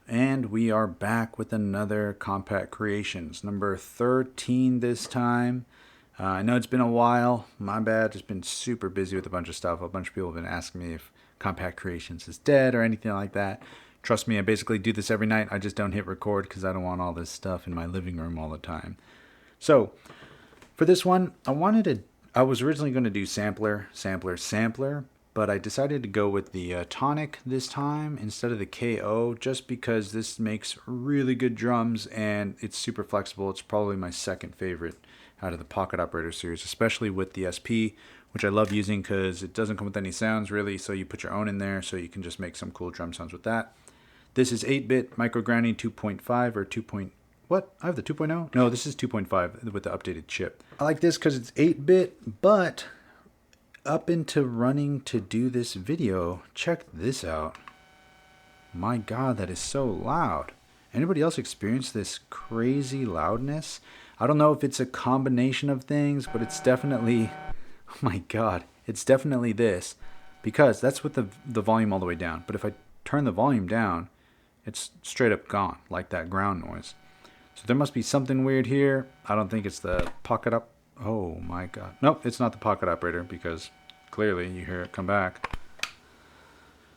And we are back with another Compact Creations, number 13 this time. I know it's been a while, my bad, just been super busy with a bunch of stuff. A bunch of people have been asking me if Compact Creations is dead or anything like that. Trust me, I basically do this every night. I just don't hit record because I don't want all this stuff in my living room all the time. So, for this one, I was originally going to do sampler, but I decided to go with the tonic this time instead of the KO just because this makes really good drums and it's super flexible. It's probably my second favorite out of the Pocket Operator series, especially with the SP, which I love using because it doesn't come with any sounds really, so you put your own in there so you can just make some cool drum sounds with that. This is 8-bit Microgranny 2.5 or 2. What? I have the 2.0? No, this is 2.5 with the updated chip. I like this because it's 8-bit, but up into running to do this video, check this out. My God, that is so loud. Anybody else experience this crazy loudness? I don't know if it's a combination of things, but it's definitely, oh my God, it's definitely this, because that's with the volume all the way down. But if I turn the volume down, it's straight up gone, like that ground noise. So there must be something weird here. I don't think it's the pocket up. Oh my God. Nope, it's not the Pocket Operator because clearly you hear it come back.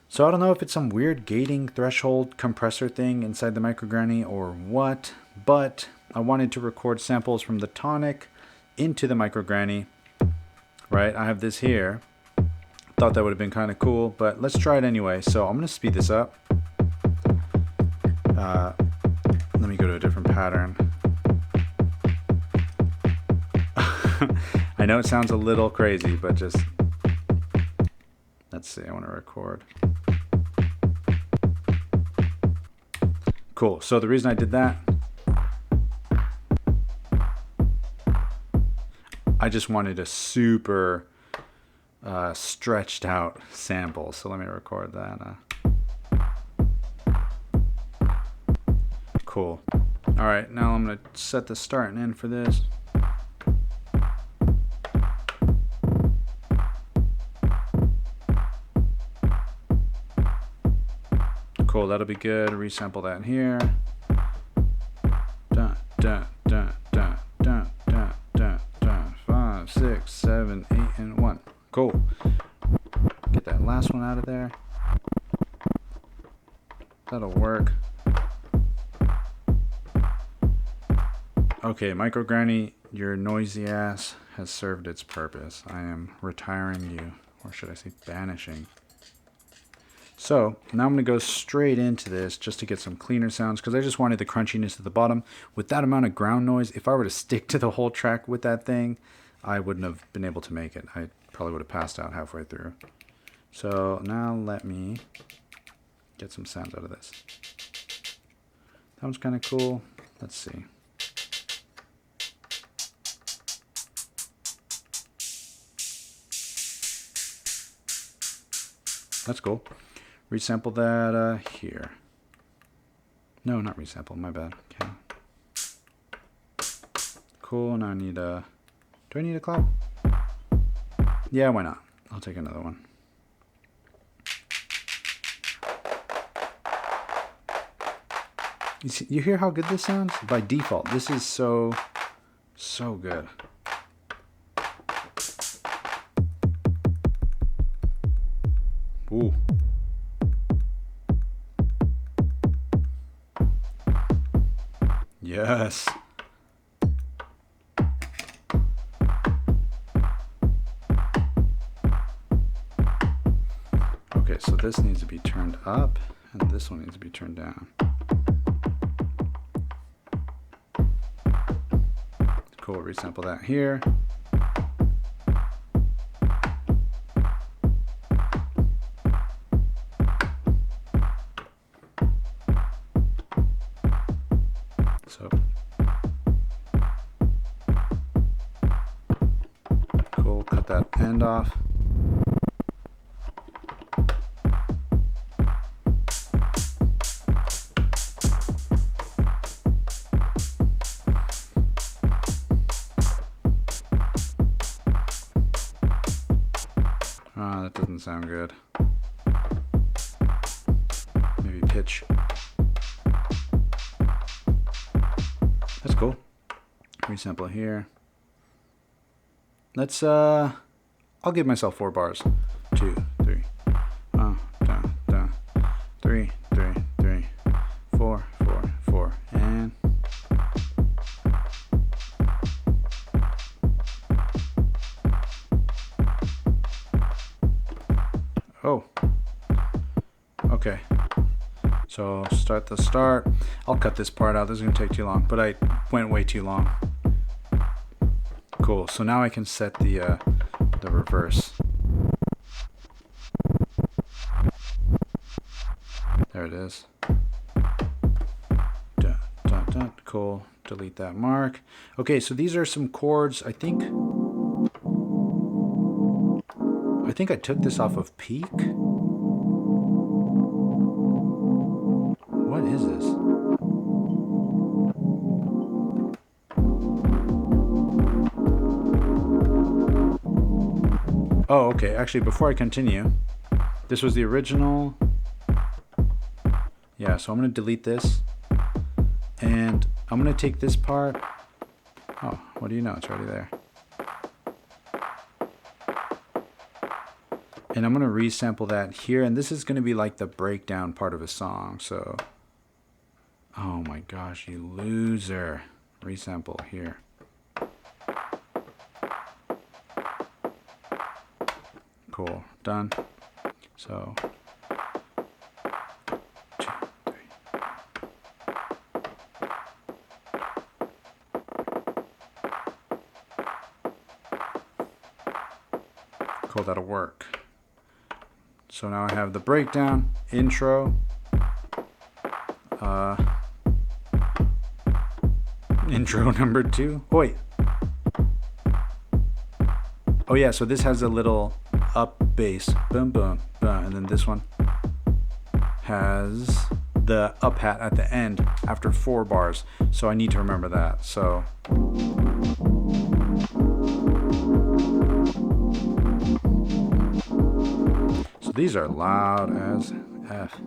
So I don't know if it's some weird gating threshold compressor thing inside the Microgranny or what, but I wanted to record samples from the tonic into the Microgranny. Right, I have this here. Thought that would have been kind of cool, but let's try it anyway. So I'm going to speed this up. Let me go to a different pattern. I know it sounds a little crazy, but just, let's see, I want to record. Cool, so the reason I did that, I just wanted a super stretched out sample. So let me record that. Cool. All right, now I'm going to set the start and end for this. Cool, that'll be good. Resample that in here. Dun, dun, dun, dun, dun, dun, dun, dun. 5, 6, 7, 8, and 1. Cool. Get that last one out of there. That'll work. Okay, Microgranny, your noisy ass has served its purpose. I am retiring you, or should I say banishing. So now I'm going to go straight into this just to get some cleaner sounds because I just wanted the crunchiness at the bottom. With that amount of ground noise, if I were to stick to the whole track with that thing, I wouldn't have been able to make it. I probably would have passed out halfway through. So now let me get some sounds out of this. That one's kind of cool. Let's see. That's cool. Resample that here. No, not resample. My bad. Okay. Cool. Now I need a. Do I need a clap? Yeah, why not? I'll take another one. You hear how good this sounds? By default, this is so good. Ooh. Yes. Okay, so this needs to be turned up, and this one needs to be turned down. Cool, resample that here. So cool, cut that end off. That doesn't sound good. pitch. That's cool. Resample here. Let's I'll give myself 4 bars. 2, 3. Da, da. 3, 3, 3. 4, 4, 4. And oh. Okay. So start the start. I'll cut this part out. This is going to take too long, but I went way too long. Cool. So now I can set the reverse. There it is. Dun, dun, dun. Cool. Delete that mark. Okay, so these are some chords. I think I took this off of Peak. What is this? Oh, okay. Actually, before I continue, this was the original. Yeah, so I'm going to delete this. And I'm going to take this part. Oh, what do you know? It's already there. And I'm going to resample that here. And this is going to be like the breakdown part of a song. So, oh my gosh, you loser. Resample here. Cool. Done. So, 2, 3. Cool, that'll work. So now I have the breakdown, intro, intro number 2. Oh, wait. Oh yeah, so this has a little up bass, boom, boom, boom, and then this one has the up hat at the end after 4 bars. So I need to remember that. So these are loud as F.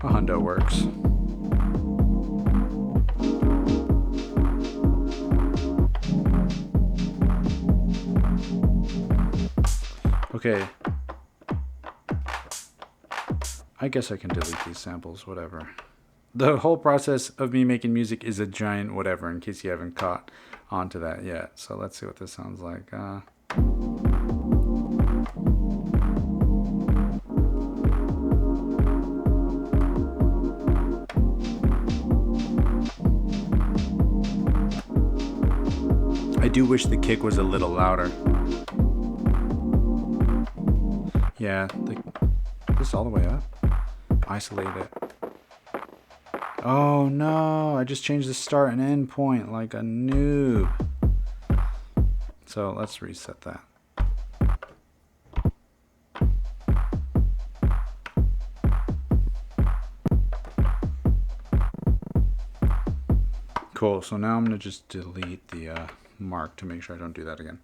A hundo works. Okay. I guess I can delete these samples, whatever. The whole process of me making music is a giant whatever, in case you haven't caught on to that yet. So let's see what this sounds like. I do wish the kick was a little louder. Yeah, this all the way up. Isolate it. Oh no, I just changed the start and end point like a noob. So let's reset that. Cool, so now I'm going to just delete the mark to make sure I don't do that again.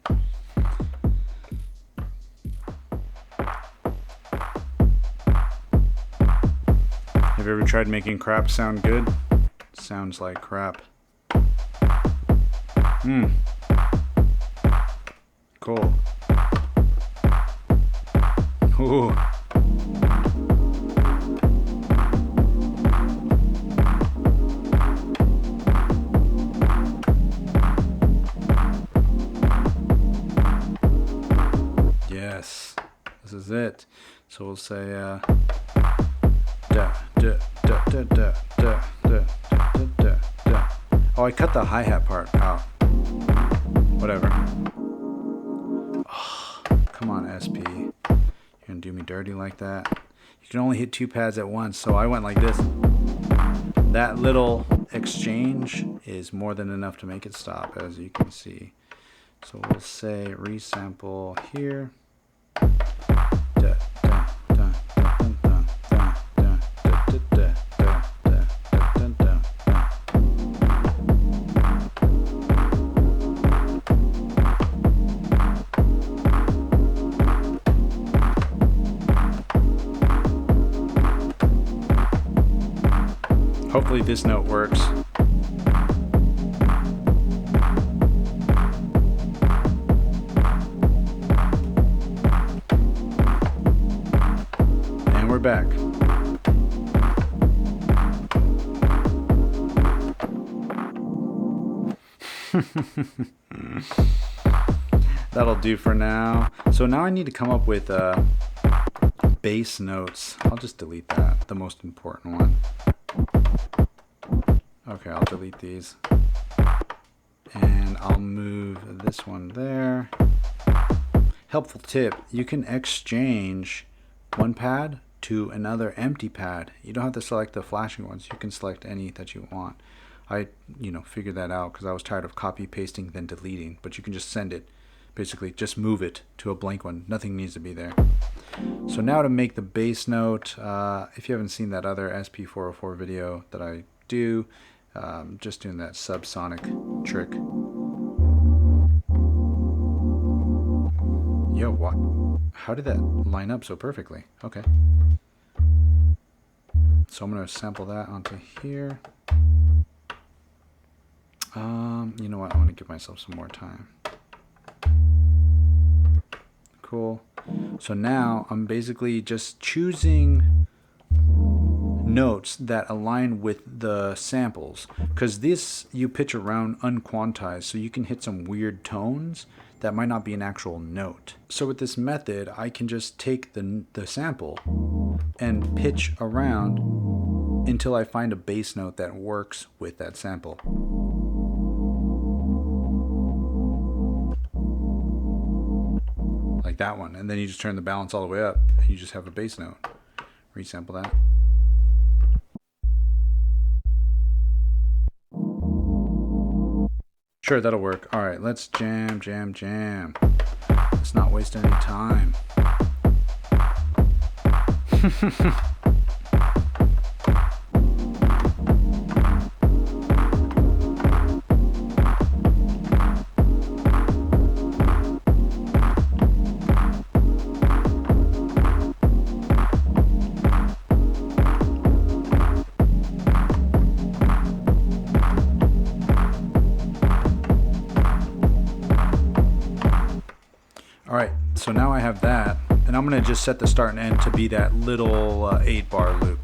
Have you ever tried making crap sound good? Sounds like crap. Cool. Ooh. Yes, this is it. So we'll say da da da da da da da da da da. Oh, I cut the hi-hat part out. Whatever. Oh, come on, SP. You're gonna do me dirty like that? You can only hit 2 pads at once, so I went like this. That little exchange is more than enough to make it stop, as you can see. So we'll say resample here. Da, da, da, da, da, da, da, da, da, da, da, da, da, da. hopefully this note works. And we're back. That'll do for now. So now I need to come up with bass notes. I'll just delete that, the most important one. Okay, I'll delete these. And I'll move this one there. Helpful tip, you can exchange one pad to another empty pad. You don't have to select the flashing ones. You can select any that you want. I, figured that out because I was tired of copy pasting then deleting, but you can just send it. Basically, just move it to a blank one. Nothing needs to be there. So now to make the bass note, if you haven't seen that other SP-404 video that I do, just doing that subsonic trick. Yo, what? How did that line up so perfectly? Okay. So I'm going to sample that onto here. You know what? I'm going to give myself some more time. Cool. So now I'm basically just choosing notes that align with the samples, because this you pitch around unquantized, so you can hit some weird tones that might not be an actual note. So with this method, I can just take the sample and pitch around until I find a bass note that works with that sample. Like that one, and then you just turn the balance all the way up and you just have a bass note. Resample that. Sure, that'll work. All right, let's jam. Let's not waste any time. Alright, so now I have that, and I'm going to just set the start and end to be that little 8-bar loop,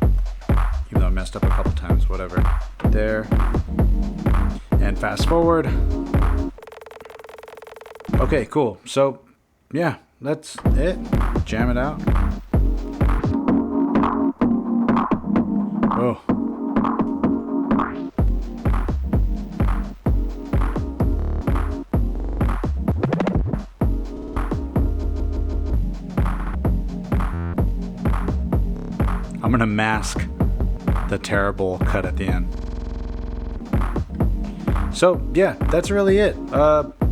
even though I messed up a couple times, whatever. There, and fast forward. Okay, cool. So, yeah, that's it. Jam it out. Oh. I'm gonna mask the terrible cut at the end. So yeah, that's really it.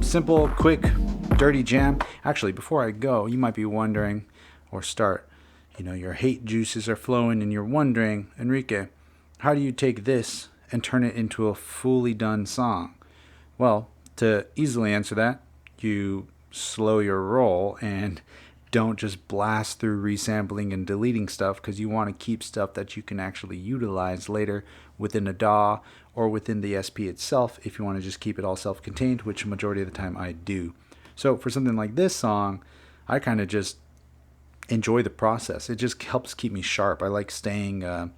Simple, quick, dirty jam. Actually, before I go, you might be wondering, or start, your hate juices are flowing and you're wondering, Enrique, how do you take this and turn it into a fully done song? Well, to easily answer that, you slow your roll and don't just blast through resampling and deleting stuff, because you want to keep stuff that you can actually utilize later within a DAW or within the SP itself, if you want to just keep it all self-contained, which majority of the time I do. So for something like this song, I kind of just enjoy the process. It just helps keep me sharp. I like staying, I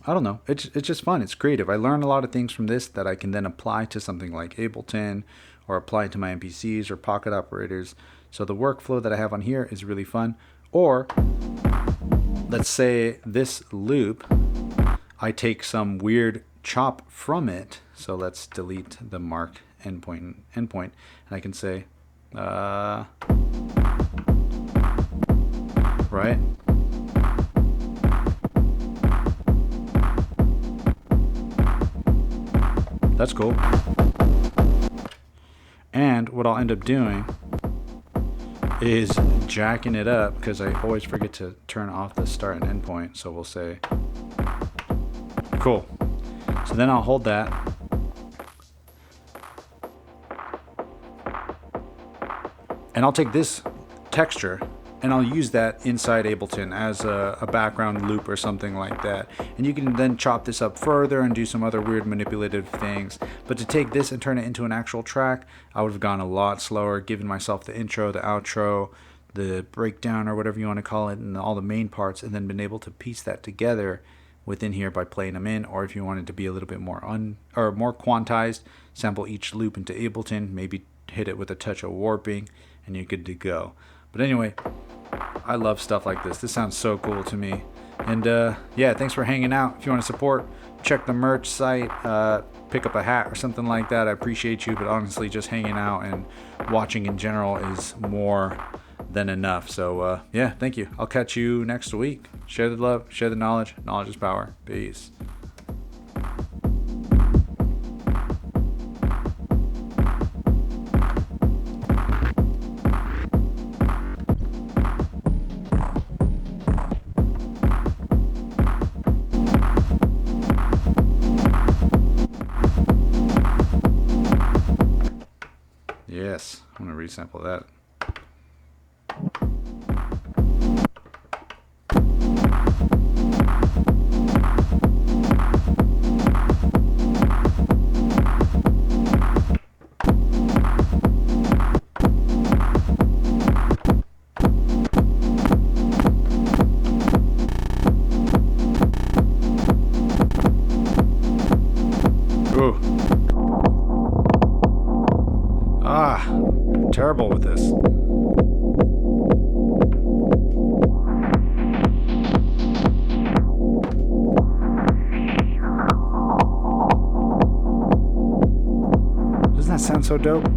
don't know, it's just fun. It's creative. I learn a lot of things from this that I can then apply to something like Ableton, or apply to my MPCs or Pocket operators. So the workflow that I have on here is really fun. Or let's say this loop, I take some weird chop from it. So let's delete the mark endpoint, and I can say, right? That's cool. And what I'll end up doing is jacking it up, because I always forget to turn off the start and end point. So we'll say, cool. So then I'll hold that. And I'll take this texture and I'll use that inside Ableton as a background loop or something like that. And you can then chop this up further and do some other weird manipulative things. But to take this and turn it into an actual track, I would have gone a lot slower, given myself the intro, the outro, the breakdown, or whatever you want to call it, and all the main parts, and then been able to piece that together within here by playing them in. Or if you wanted to be a little bit more more quantized, sample each loop into Ableton, maybe hit it with a touch of warping, and you're good to go. But anyway, I love stuff like this. This sounds so cool to me. And yeah, thanks for hanging out. If you want to support, check the merch site, pick up a hat or something like that. I appreciate you, but honestly, just hanging out and watching in general is more than enough. So yeah, thank you. I'll catch you next week. Share the love, share the knowledge. Knowledge is power. Peace. Yes, I'm going to resample that. Ooh. I'm terrible with this. Doesn't that sound so dope?